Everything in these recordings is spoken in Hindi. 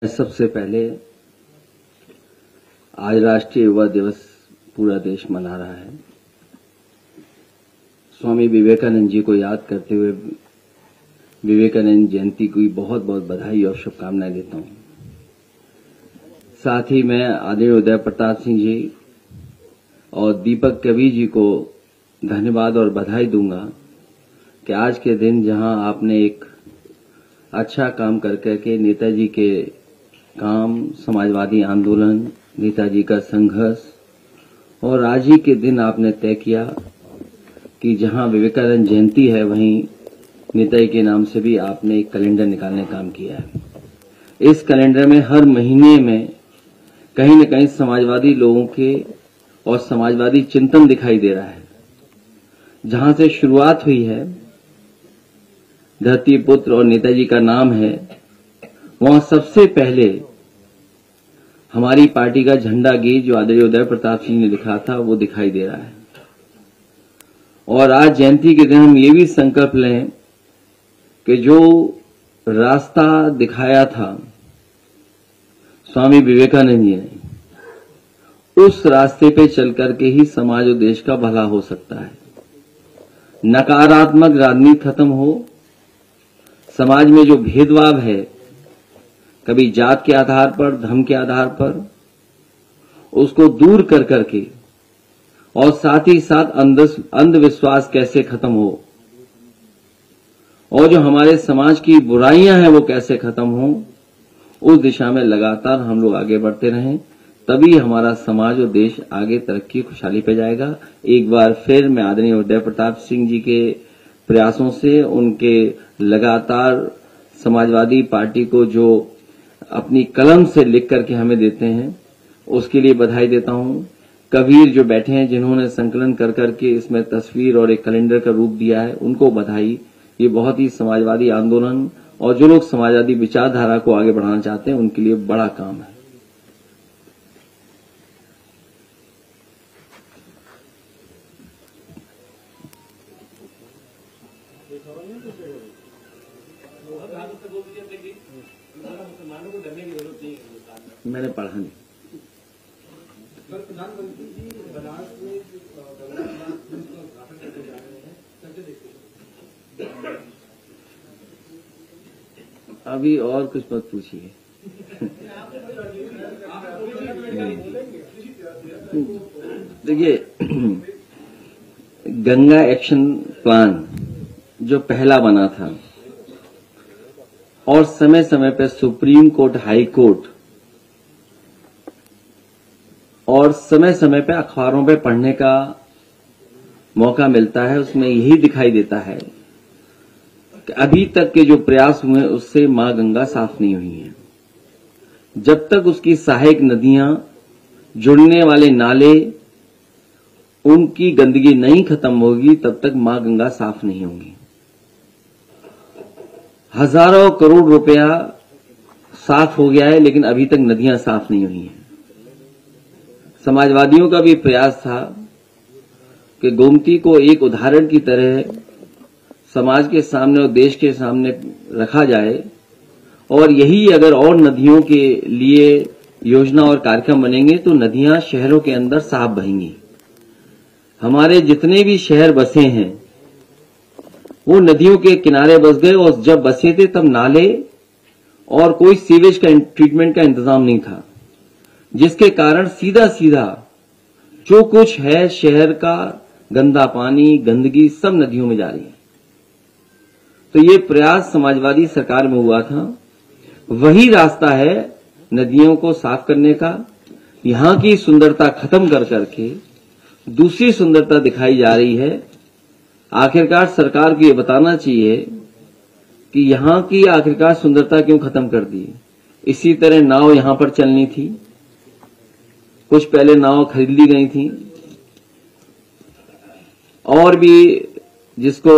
सबसे पहले आज राष्ट्रीय युवा दिवस पूरा देश मना रहा है। स्वामी विवेकानंद जी को याद करते हुए विवेकानंद जयंती की बहुत बहुत बधाई और शुभकामनाएं देता हूं। साथ ही मैं आदरणीय उदय प्रताप सिंह जी और दीपक कवि जी को धन्यवाद और बधाई दूंगा कि आज के दिन जहां आपने एक अच्छा काम करके नेताजी के काम, समाजवादी आंदोलन, नेताजी का संघर्ष और आज ही के दिन आपने तय किया कि जहां विवेकानंद जयंती है वहीं नेताजी के नाम से भी आपने एक कैलेंडर निकालने का काम किया है। इस कैलेंडर में हर महीने में कहीं न कहीं समाजवादी लोगों के और समाजवादी चिंतन दिखाई दे रहा है। जहां से शुरुआत हुई है, धरती पुत्र और नेताजी का नाम है, वहां सबसे पहले हमारी पार्टी का झंडा गीत जो आदरणीय उदय प्रताप सिंह ने लिखा था वो दिखाई दे रहा है। और आज जयंती के दिन हम ये भी संकल्प लें कि जो रास्ता दिखाया था स्वामी विवेकानंद जी ने, उस रास्ते पे चल करके ही समाज और देश का भला हो सकता है। नकारात्मक राजनीति खत्म हो, समाज में जो भेदभाव है, कभी जात के आधार पर, धर्म के आधार पर, उसको दूर कर करके और साथ ही साथ अंधविश्वास कैसे खत्म हो और जो हमारे समाज की बुराइयां हैं वो कैसे खत्म हो, उस दिशा में लगातार हम लोग आगे बढ़ते रहें, तभी हमारा समाज और देश आगे तरक्की खुशहाली पे जाएगा। एक बार फिर मैं आदरणीय उदय प्रताप सिंह जी के प्रयासों से, उनके लगातार समाजवादी पार्टी को जो अपनी कलम से लिख करके हमें देते हैं, उसके लिए बधाई देता हूं। कबीर जो बैठे हैं, जिन्होंने संकलन कर करके इसमें तस्वीर और एक कैलेंडर का रूप दिया है, उनको बधाई। ये बहुत ही समाजवादी आंदोलन और जो लोग समाजवादी विचारधारा को आगे बढ़ाना चाहते हैं उनके लिए बड़ा काम है। मैंने पढ़ा नहीं। अभी और कुछ मत पूछिए। देखिए, गंगा एक्शन प्लान जो पहला बना था और समय समय पर सुप्रीम कोर्ट, हाई कोर्ट और समय समय पे अखबारों पे पढ़ने का मौका मिलता है, उसमें यही दिखाई देता है कि अभी तक के जो प्रयास हुए उससे मां गंगा साफ नहीं हुई है। जब तक उसकी सहायक नदियां, जुड़ने वाले नाले, उनकी गंदगी नहीं खत्म होगी तब तक मां गंगा साफ नहीं होगी। हजारों करोड़ रुपया साफ हो गया है लेकिन अभी तक नदियां साफ नहीं हुई हैं। समाजवादियों का भी प्रयास था कि गोमती को एक उदाहरण की तरह समाज के सामने और देश के सामने रखा जाए और यही अगर और नदियों के लिए योजना और कार्यक्रम बनेंगे तो नदियां शहरों के अंदर साफ बहेंगी। हमारे जितने भी शहर बसे हैं वो नदियों के किनारे बस गए और जब बसे थे तब नाले और कोई सीवेज का ट्रीटमेंट का इंतजाम नहीं था, जिसके कारण सीधा सीधा जो कुछ है शहर का गंदा पानी, गंदगी सब नदियों में जा रही है। तो ये प्रयास समाजवादी सरकार में हुआ था, वही रास्ता है नदियों को साफ करने का। यहां की सुंदरता खत्म कर करके दूसरी सुंदरता दिखाई जा रही है। आखिरकार सरकार को ये बताना चाहिए कि यहां की आखिरकार सुंदरता क्यों खत्म कर दी। इसी तरह नाव यहां पर चलनी थी, कुछ पहले नाव खरीद ली गई थी, और भी जिसको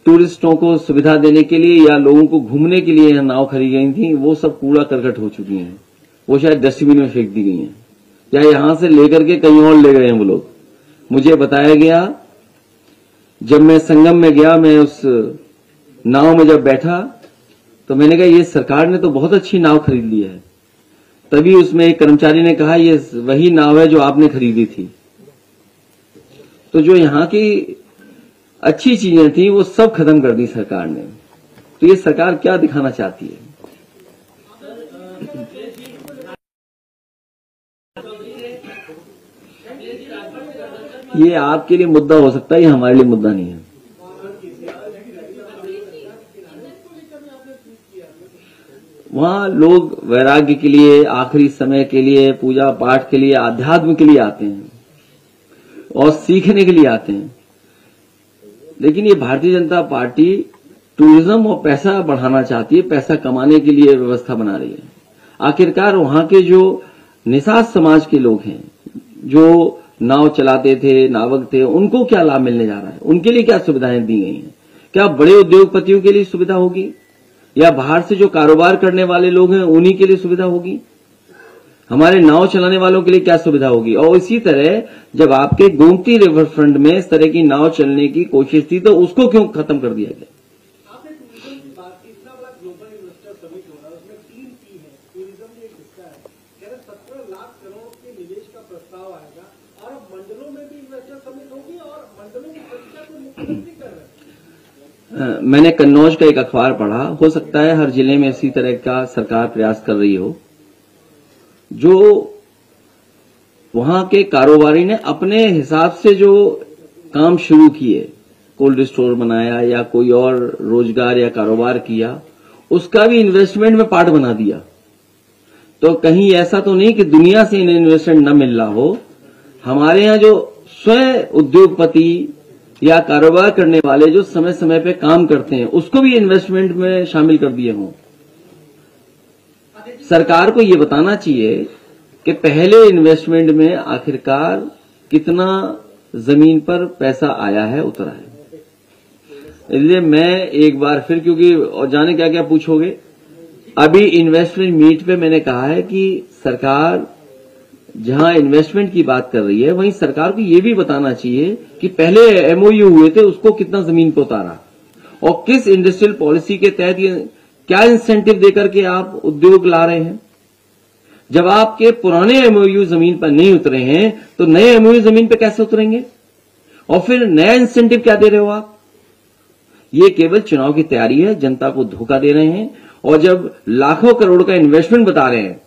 टूरिस्टों को सुविधा देने के लिए या लोगों को घूमने के लिए नाव खरीदी गई थी, वो सब कूड़ा करकट हो चुकी हैं। वो शायद डस्टबिन में फेंक दी गई हैं या यहां से लेकर के कहीं और ले गए हैं वो लोग। मुझे बताया गया, जब मैं संगम में गया, मैं उस नाव में जब बैठा तो मैंने कहा ये सरकार ने तो बहुत अच्छी नाव खरीद ली है। तभी उसमें एक कर्मचारी ने कहा ये वही नाव है जो आपने खरीदी थी। तो जो यहां की अच्छी चीजें थी वो सब खत्म कर दी सरकार ने। तो ये सरकार क्या दिखाना चाहती है? ये आपके लिए मुद्दा हो सकता है, ये हमारे लिए मुद्दा नहीं है। वहां लोग वैराग्य के लिए, आखिरी समय के लिए, पूजा पाठ के लिए, आध्यात्म के लिए आते हैं और सीखने के लिए आते हैं। लेकिन ये भारतीय जनता पार्टी टूरिज्म और पैसा बढ़ाना चाहती है, पैसा कमाने के लिए व्यवस्था बना रही है। आखिरकार वहां के जो निषाद समाज के लोग हैं, जो नाव चलाते थे, नावक थे, उनको क्या लाभ मिलने जा रहा है? उनके लिए क्या सुविधाएं दी गई हैं? क्या बड़े उद्योगपतियों के लिए सुविधा होगी या बाहर से जो कारोबार करने वाले लोग हैं उन्हीं के लिए सुविधा होगी? हमारे नाव चलाने वालों के लिए क्या सुविधा होगी? और इसी तरह जब आपके गोमती रिवर फ्रंट में इस तरह की नाव चलने की कोशिश थी तो उसको क्यों खत्म कर दिया गया? आपने टूरिज्म की बात की, इतना बड़ा ग्लोबल इन्वेस्टर समिट हो रहा है, उसमें 3 P है, टूरिज्म भी एक हिस्सा है। कह रहे 17 लाख करोड़ के निवेश का प्रस्ताव आएगा और अब मंडलों में भी इन्वेस्टर समिट होगी और मंडलों की संख्या को मुख्यमंत्री कर रहे हैं। मैंने कन्नौज का एक अखबार पढ़ा, हो सकता है हर जिले में इसी तरह का सरकार प्रयास कर रही हो। जो वहां के कारोबारी ने अपने हिसाब से जो काम शुरू किए, कोल्ड स्टोर बनाया या कोई और रोजगार या कारोबार किया, उसका भी इन्वेस्टमेंट में पार्ट बना दिया। तो कहीं ऐसा तो नहीं कि दुनिया से इन्हें इन्वेस्टमेंट न मिल रहा हो। हमारे यहां जो स्वयं उद्योगपति या कारोबार करने वाले जो समय समय पे काम करते हैं उसको भी इन्वेस्टमेंट में शामिल कर दिए हों। सरकार को ये बताना चाहिए कि पहले इन्वेस्टमेंट में आखिरकार कितना जमीन पर पैसा आया है, उतरा है। इसलिए मैं एक बार फिर, क्योंकि और जाने क्या क्या पूछोगे, अभी इन्वेस्टमेंट मीट पे मैंने कहा है कि सरकार जहां इन्वेस्टमेंट की बात कर रही है वहीं सरकार को ये भी बताना चाहिए कि पहले एमओयू हुए थे उसको कितना जमीन पर उतारा और किस इंडस्ट्रियल पॉलिसी के तहत ये क्या इंसेंटिव देकर के आप उद्योग ला रहे हैं। जब आपके पुराने एमओयू जमीन पर नहीं उतरे हैं तो नए एमओयू जमीन पर कैसे उतरेंगे? और फिर नया इंसेंटिव क्या दे रहे हो आप? ये केवल चुनाव की तैयारी है, जनता को धोखा दे रहे हैं। और जब लाखों करोड़ का इन्वेस्टमेंट बता रहे हैं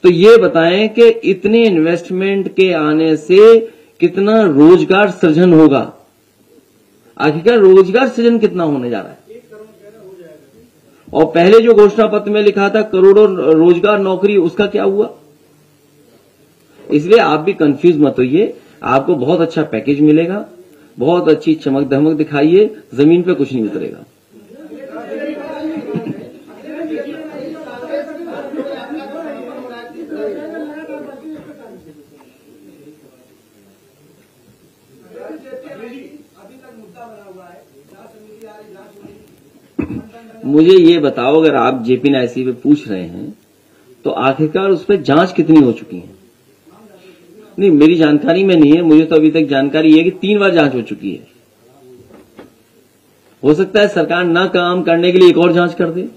तो ये बताएं कि इतने इन्वेस्टमेंट के आने से कितना रोजगार सृजन होगा। आखिरकार रोजगार सृजन कितना होने जा रहा है? और पहले जो घोषणा पत्र में लिखा था करोड़ों रोजगार नौकरी, उसका क्या हुआ? इसलिए आप भी कंफ्यूज मत होइए। आपको बहुत अच्छा पैकेज मिलेगा, बहुत अच्छी चमक धमक दिखाइए, जमीन पे कुछ नहीं उतरेगा। मुझे ये बताओ, अगर आप जेपी नायसी पे पूछ रहे हैं तो आखिरकार उस पर जांच कितनी हो चुकी है? नहीं, मेरी जानकारी में नहीं है। मुझे तो अभी तक जानकारी है कि 3 बार जांच हो चुकी है। हो सकता है सरकार ना काम करने के लिए एक और जांच कर दे।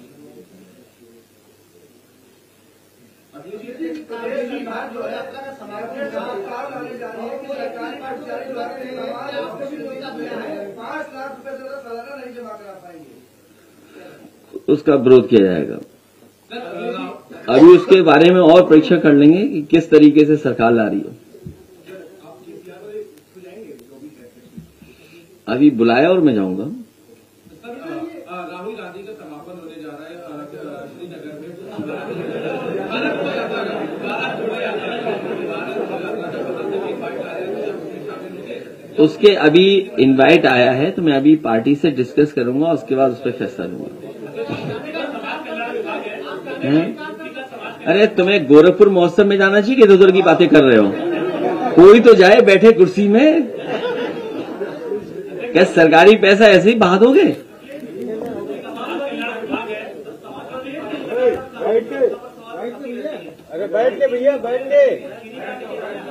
उसका विरोध किया जाएगा। अभी उसके बारे में और परीक्षा कर लेंगे कि किस तरीके से सरकार ला रही है। अभी बुलाया और मैं जाऊंगा। राहुल गांधी का समापन होने जा रहा है श्रीनगर में। उसके अभी इनवाइट आया है तो मैं अभी पार्टी से डिस्कस करूंगा, उसके बाद उस पर फैसला लूंगा। अरे तुम्हें गोरखपुर महोत्सव में जाना चाहिए कि इधर उधर की बातें कर रहे हो? कोई तो जाए बैठे कुर्सी में। क्या सरकारी पैसा ऐसे ही बहा दोगे? अरे बैठ के भैया, बैठ के,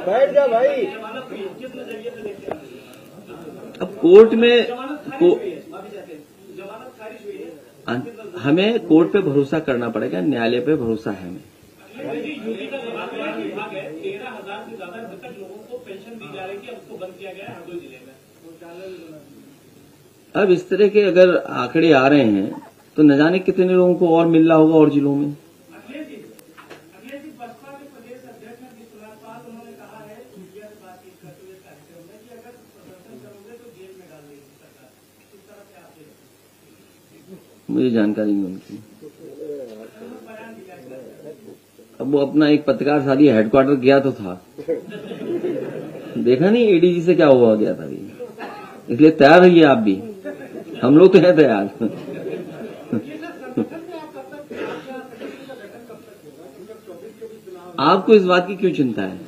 बैठ जा भाई। अब कोर्ट में हमें कोर्ट पे भरोसा करना पड़ेगा, न्यायालय पे भरोसा है हमें। यूपी का विभाग है, 13,000 से ज्यादा मृतक लोगों को पेंशन दी जा रही थी, अब उसको बंद किया गया है हरदोई जिले में। अब इस तरह के अगर आंकड़े आ रहे हैं तो न जाने कितने लोगों को और मिल रहा होगा और जिलों में। अखिलेश जी बसपा के प्रदेश अध्यक्ष हैं विश्वनाथ पाल, उन्होंने कहा है मीडिया से बातचीत करते हुए कार्यक्रम में कि अगर प्रदर्शन करोगे तो जेल में डाल देगी सरकार। इस तरह से आते हैं, मुझे जानकारी नहीं उनकी। अब वो अपना एक पत्रकार शादी हेडक्वार्टर गया तो था, देखा नहीं एडीजी से क्या हुआ गया था अभी। इसलिए तैयार रहिए आप भी, हम लोग तो हैं तैयार। आपको इस बात की क्यों चिंता है?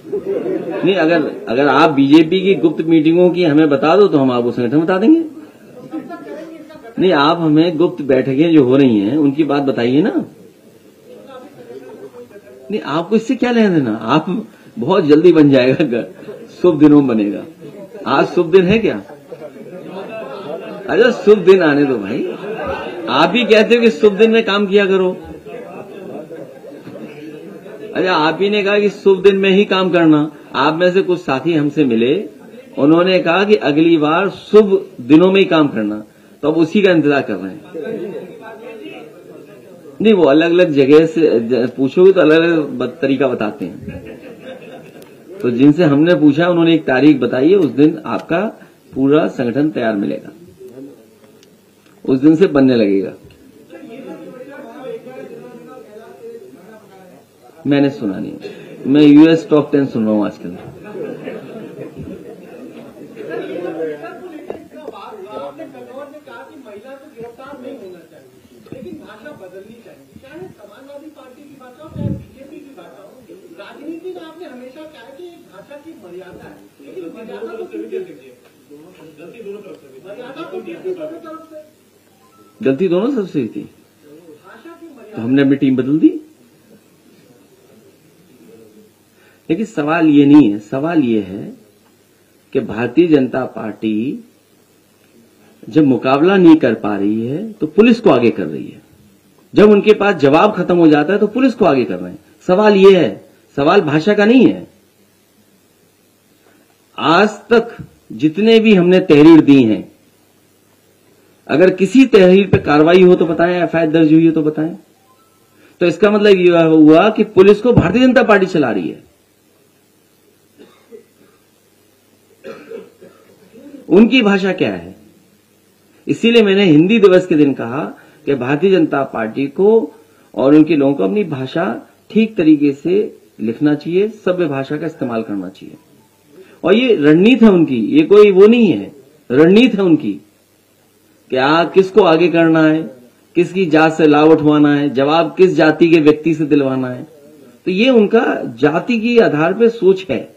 नहीं, अगर आप बीजेपी की गुप्त मीटिंगों की हमें बता दो तो हम आपको संगठन बता देंगे। नहीं, आप हमें गुप्त बैठकें जो हो रही हैं उनकी बात बताइए ना। नहीं, आपको इससे क्या लेना देना? आप बहुत जल्दी बन जाएगा, शुभ दिनों बनेगा। आज शुभ दिन है क्या? अच्छा, शुभ दिन आने दो भाई। आप ही कहते हो कि शुभ दिन में काम किया करो। अच्छा, आप ही ने कहा कि शुभ दिन में ही काम करना। आप में से कुछ साथी हमसे मिले, उन्होंने कहा कि अगली बार शुभ दिनों में ही काम करना, तो अब उसी का इंतजार कर रहे हैं। नहीं, वो अलग अलग जगह से पूछोगे तो अलग अलग तरीका बताते हैं। तो जिनसे हमने पूछा उन्होंने एक तारीख बताई है, उस दिन आपका पूरा संगठन तैयार मिलेगा, उस दिन से बनने लगेगा। मैंने सुना नहीं, मैं यूएस टॉप 10 सुन रहा हूं आजकल। आपने कन्नौज में कहा कि महिला को गिरफ्तार नहीं होना चाहिए, लेकिन भाषा बदलनी चाहिए, चाहे समाजवादी पार्टी की भाषा हो चाहे बीजेपी की भाषा हो। राजनीति में आपने हमेशा कहा कि एक भाषा की मर्यादा है, लेकिन मर्यादा तो गलती दोनों तरफ से, मर्यादा तो दोनों तरफ से, गलती दोनों तरफ से थी। भाषा की मर्यादा, तो हमने अपनी टीम बदल दी। लेकिन सवाल ये नहीं है, सवाल ये है कि भारतीय जनता पार्टी जब मुकाबला नहीं कर पा रही है तो पुलिस को आगे कर रही है। जब उनके पास जवाब खत्म हो जाता है तो पुलिस को आगे कर रहे हैं। सवाल ये है, सवाल भाषा का नहीं है। आज तक जितने भी हमने तहरीर दी हैं, अगर किसी तहरीर पे कार्रवाई हो तो बताएं, एफआईआर दर्ज हुई हो तो बताएं। तो इसका मतलब यह हुआ कि पुलिस को भारतीय जनता पार्टी चला रही है। उनकी भाषा क्या है? इसीलिए मैंने हिंदी दिवस के दिन कहा कि भारतीय जनता पार्टी को और उनके लोगों को अपनी भाषा ठीक तरीके से लिखना चाहिए, सभ्य भाषा का इस्तेमाल करना चाहिए। और ये रणनीति है उनकी, ये कोई वो नहीं है, रणनीति है उनकी कि किसको आगे करना है, किसकी जात से लाभ उठवाना है, जवाब किस जाति के व्यक्ति से दिलवाना है। तो ये उनका जाति की आधार पर सोच है।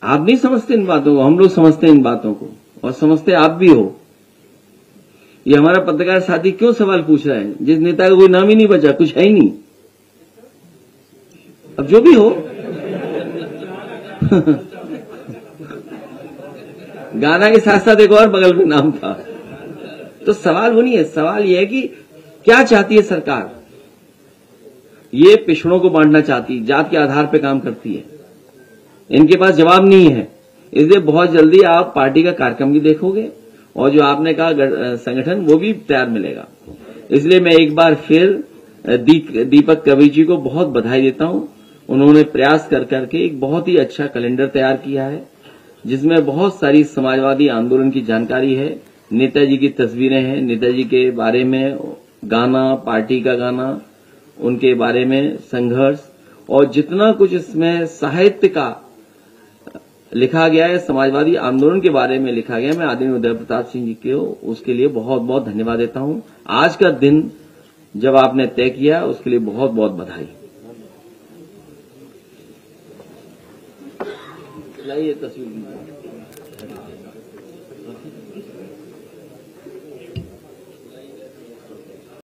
आप नहीं समझते इन बातों को, हम लोग समझते हैं इन बातों को, और समझते आप भी हो। ये हमारा पत्रकार साथी क्यों सवाल पूछ रहा है, जिस नेता का कोई नाम ही नहीं बचा, कुछ है ही नहीं। अब जो भी हो गाना के साथ साथ एक और बगल में नाम था। तो सवाल वो नहीं है, सवाल यह है कि क्या चाहती है सरकार। ये पिछड़ों को बांटना चाहती, जात के आधार पर काम करती है। इनके पास जवाब नहीं है, इसलिए बहुत जल्दी आप पार्टी का कार्यक्रम भी देखोगे और जो आपने कहा संगठन, वो भी तैयार मिलेगा। इसलिए मैं एक बार फिर दीपक कवि जी को बहुत बधाई देता हूं। उन्होंने प्रयास कर करके एक बहुत ही अच्छा कैलेंडर तैयार किया है, जिसमें बहुत सारी समाजवादी आंदोलन की जानकारी है, नेताजी की तस्वीरें हैं, नेताजी के बारे में गाना, पार्टी का गाना, उनके बारे में संघर्ष, और जितना कुछ इसमें साहित्य का लिखा गया है, समाजवादी आंदोलन के बारे में लिखा गया है। मैं आदरणीय उदय प्रताप सिंह जी को उसके लिए बहुत बहुत धन्यवाद देता हूं। आज का दिन जब आपने तय किया उसके लिए बहुत बहुत बधाई। लाइए तस्वीर।